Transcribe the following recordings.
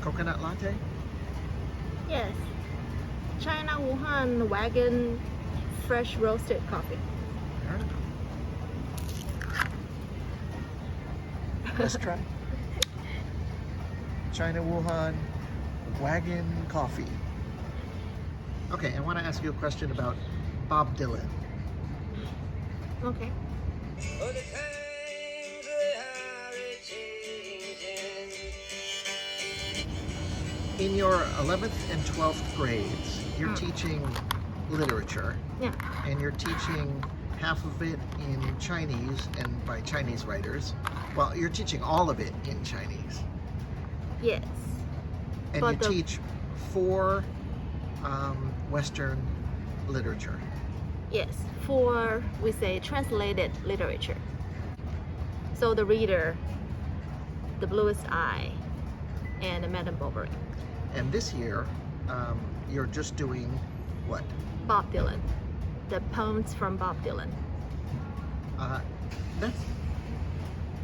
coconut latte? Yes. China Wuhan wagon fresh roasted coffee. Let's try. China Wuhan wagon coffee. Okay, I want to ask you a question about Bob Dylan. Okay. In your 11th and 12th grades, you're teaching literature. Yeah. And you're teaching half of it in Chinese and by Chinese writers. Well, you're teaching all of it in Chinese. Yes. And But you teach 4 Western literature. Yes, for, we say, translated literature. So the reader, The Bluest Eye, and Madame Bovary. And this year, you're just doing what? Bob Dylan. The poems from Bob Dylan.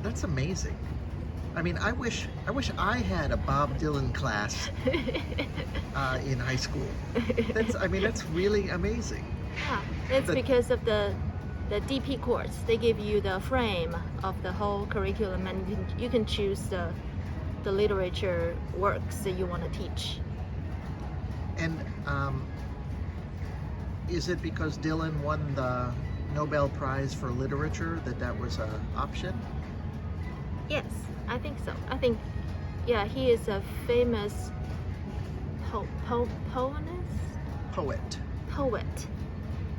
That's amazing. I mean, I wish I had a Bob Dylan class in high school. That's really amazing. Yeah, it's because of the DP course. They give you the frame of the whole curriculum, and you can choose the literature works that you want to teach. And is it because Dylan won the Nobel Prize for Literature that was an option? Yes, I think so. I think, yeah, he is a famous poet,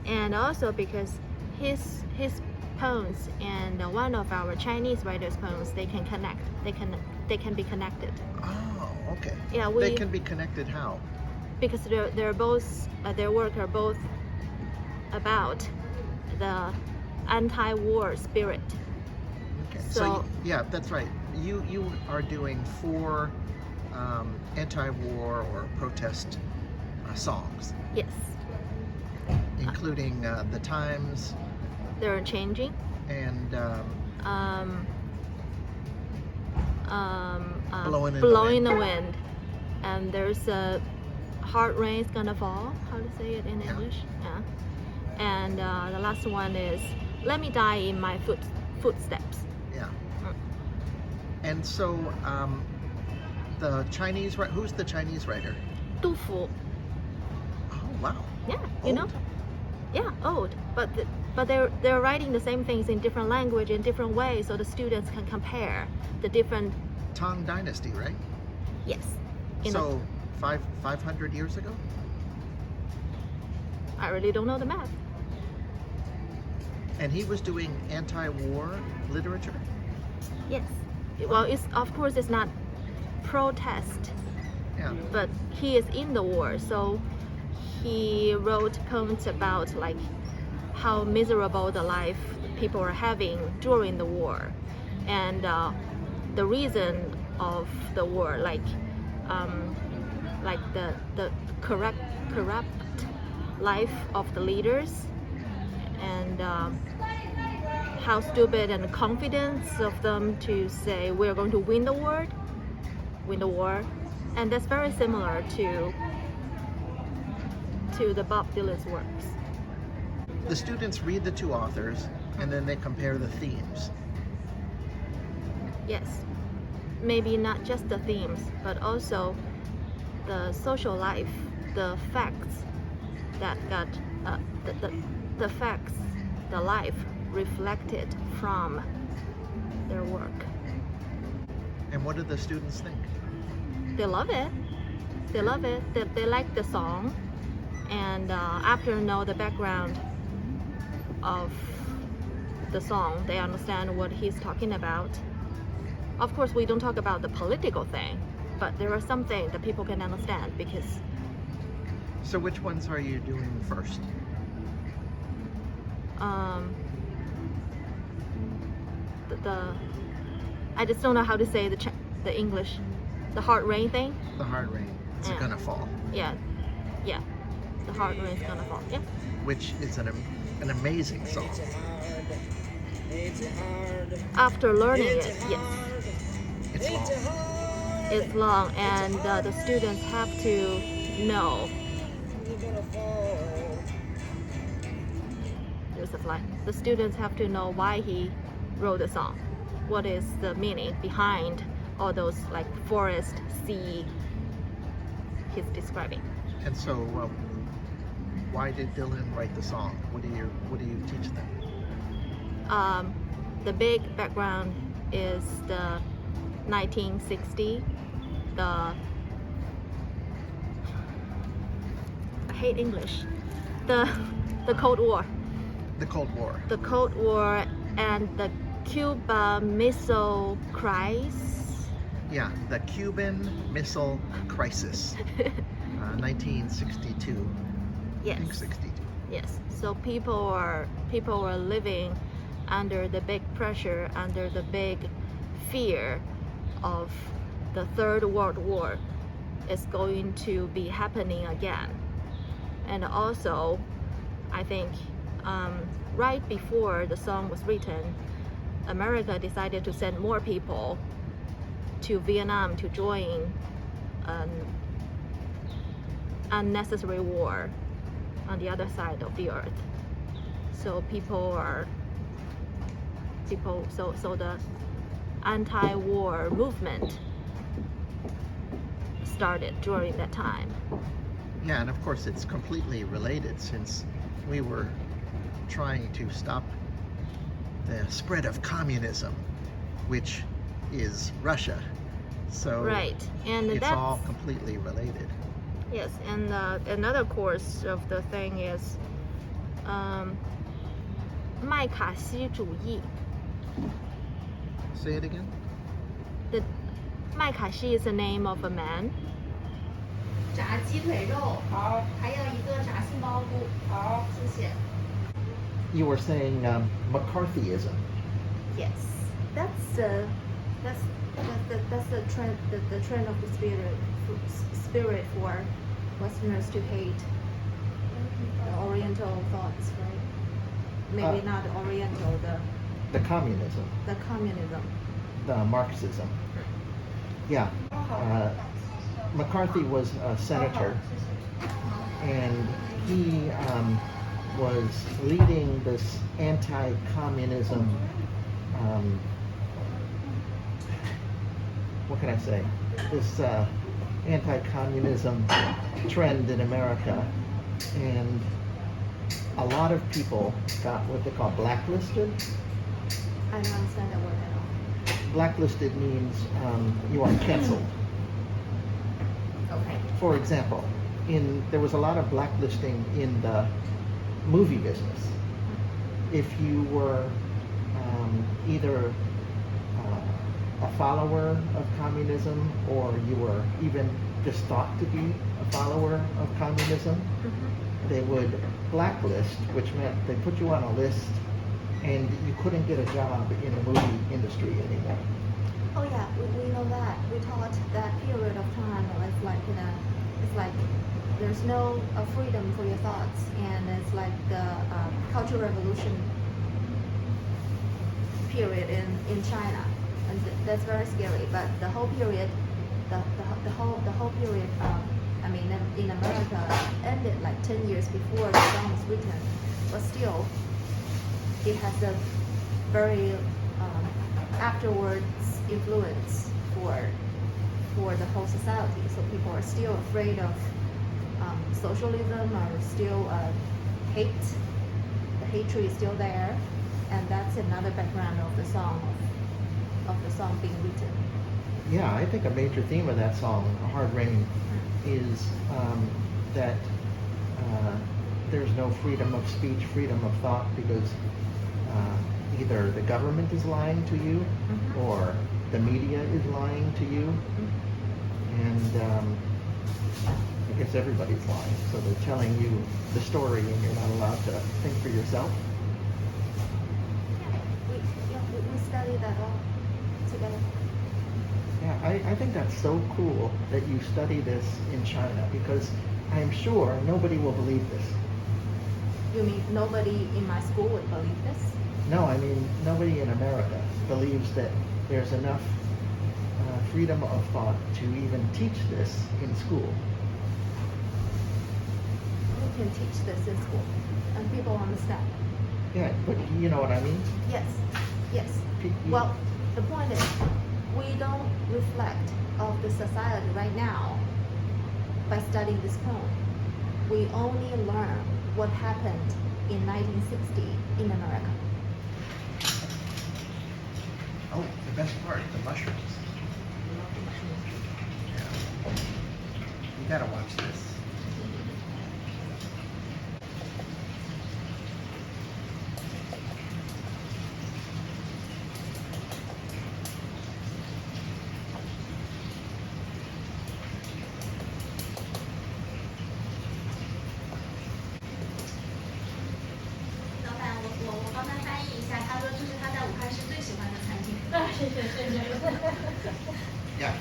and also because his poems and one of our Chinese writers' poems, they can connect. They can be connected. Oh, okay. Yeah, they can be connected how? Because they're both their work are both about the anti-war spirit. Okay. So yeah, that's right. You are doing 4 anti-war or protest songs. Yes. Including The Times. They're changing. And Blowing in the wind. And there's a hard rain's gonna fall. How to say it in English? Yeah. And the last one is Let Me Die in My Footsteps. Yeah. And so the Chinese, who's the Chinese writer? Du Fu. Oh wow. Yeah, you know. Yeah, old, but they're writing the same things in different language in different ways, so the students can compare the different. Tang Dynasty, right? Yes. So 500 years ago? I really don't know the math. And he was doing anti-war literature? Yes. Well, of course it's not protest. Yeah. But he is in the war, so he wrote poems about like how miserable the life people are having during the war, and the reason of the war, like the corrupt life of the leaders, and how stupid and confidence of them to say we're going to win the war, and that's very similar to the Bob Dylan's works. The students read the 2 authors and then they compare the themes. Yes, maybe not just the themes, but also the social life, the facts that got the facts, the life reflected from their work. And what do the students think? They love it. They love it. They like the song, and after know the background of the song, they understand what he's talking about. Of course, we don't talk about the political thing, but there are some things that people can understand because. So which ones are you doing first? I just don't know how to say the English. The hard rain thing. The hard rain. It's gonna fall. Yeah. The hard rain is gonna fall. Yeah. Which is an amazing song. After learning it, yes. It's long. It's long, and the students have to know. There's a fly. The students have to know why he wrote the song. What is the meaning behind all those like forest, sea he's describing? And so, why did Dylan write the song? What do you teach them? The big background is the 1960. I hate English. The Cold War. The Cold War. The Cold War and the Cuba Missile Crisis. Yeah, the Cuban Missile Crisis, 1962. Yes. I think 62. Yes. So people were living under the big pressure, under the big fear of the Third World War is going to be happening again. And also, I think right before the song was written, America decided to send more people to Vietnam to join an unnecessary war on the other side of the earth. So so the anti-war movement started during that time. Yeah, and of course it's completely related since we were trying to stop the spread of communism, which is Russia. So Right, and it's that's all completely related. yes. And another course of the thing is 麦卡锡主义. Say it again. The 麦卡锡 is the name of a man. 炸鸡腿肉，好，还有一个炸杏鲍菇，好，谢谢。 You were saying McCarthyism. Yes, that's the trend. The trend of the spirit for Westerners to hate the Oriental thoughts, right? Maybe not Oriental, The communism, the communism. the Marxism. Yeah. McCarthy was a senator, and he was leading this anti-communism, what can I say, this anti-communism trend in America, and a lot of people got what they call blacklisted. I don't understand that word at all. Blacklisted means you are canceled. Okay. For example, there was a lot of blacklisting in the movie business. If you were either a follower of communism or you were even just thought to be a follower of communism, they would blacklist, which meant they put you on a list and you couldn't get a job in the movie industry anymore. Oh yeah, we know that. We taught that period of time. It's like there's no freedom for your thoughts, and it's like the Cultural Revolution period in China, and that's very scary. But the whole period, the whole period, in America ended like 10 years before the song was written, but still, it has a very afterwards influence for the whole society. So people are still afraid of socialism, or still hate. The hatred is still there, and that's another background of the song being written. Yeah, I think a major theme of that song, Hard Rain, is that there's no freedom of speech, freedom of thought, because either the government is lying to you or the media is lying to you. And I guess everybody's lying. So they're telling you the story and you're not allowed to think for yourself. We study that all together. Yeah, I think that's so cool that you study this in China, because I'm sure nobody will believe this. You mean nobody in my school would believe this? No, I mean nobody in America believes that there's enough freedom of thought to even teach this in school. We can teach this in school, and people understand. Yeah, but you know what I mean? Yes, yes. Pe- Well, the point is, we don't reflect of the society right now by studying this poem. We only learn what happened in 1960 in America. Oh, the best part, the mushrooms. Yeah. You gotta watch this. Yeah.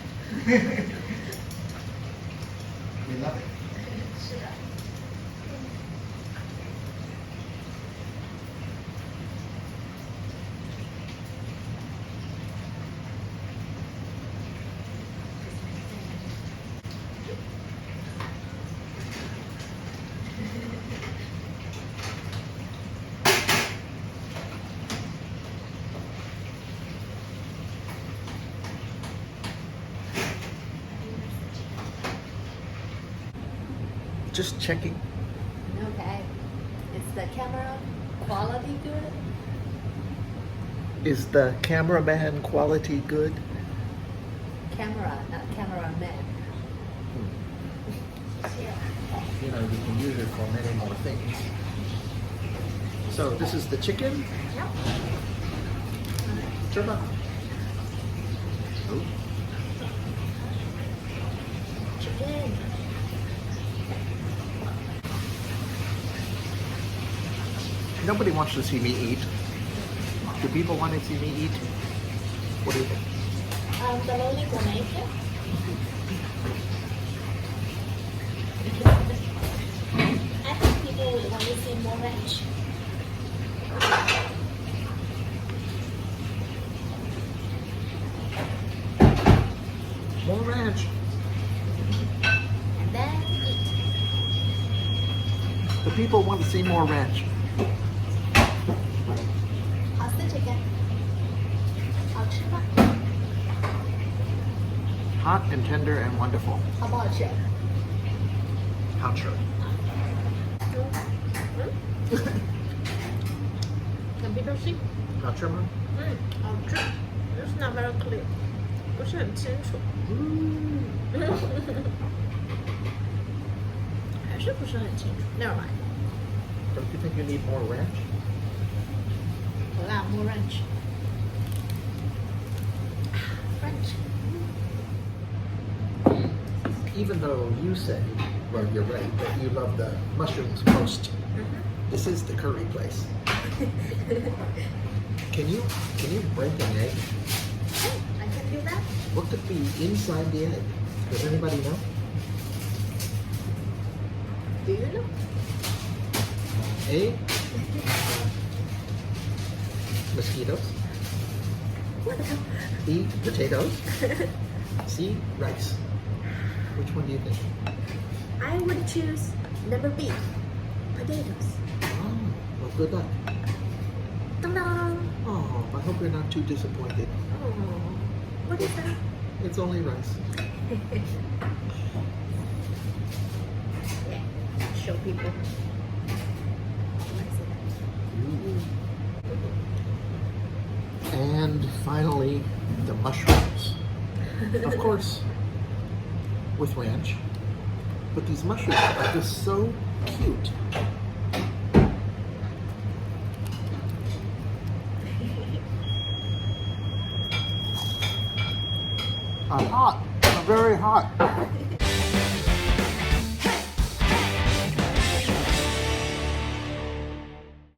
We love it. 是的。Just checking. Okay. Is the camera quality good? Is the cameraman quality good? Camera, not cameraman. You know, you can use it for many more things. So this is the chicken. Yep. Turn on. Oh. Chicken. Nobody wants to see me eat. Do people want to see me eat? What do you think? The lonely donation. I think people would want to see more ranch. More ranch. And then eat. The people want to see more ranch. How's the chicken? 好吃吗？ Hot and tender and wonderful. 好不好吃？ How true. Can people see? How true, Mom? 好吃。It's not very clear. 不是很清楚。还是不是很清楚。Never mind. Don't you think you need more ranch? 好啦，more ranch. French. Even though you say, well, you're right, that you love the mushrooms most, this is the curry place. Can you break an egg? I can do that. What could be inside the egg? Does anybody know? Do you know? A. Mosquitoes. What the hell? B. Potatoes. C. Rice. Which one do you think? I would choose number B. Potatoes. Oh, well, good luck. Dun dun. Oh, I hope you're not too disappointed. Oh, what is that? It's only rice. Yeah, show people. And finally, the mushrooms. Of course, with ranch. But these mushrooms are just so cute. Hot. Very hot.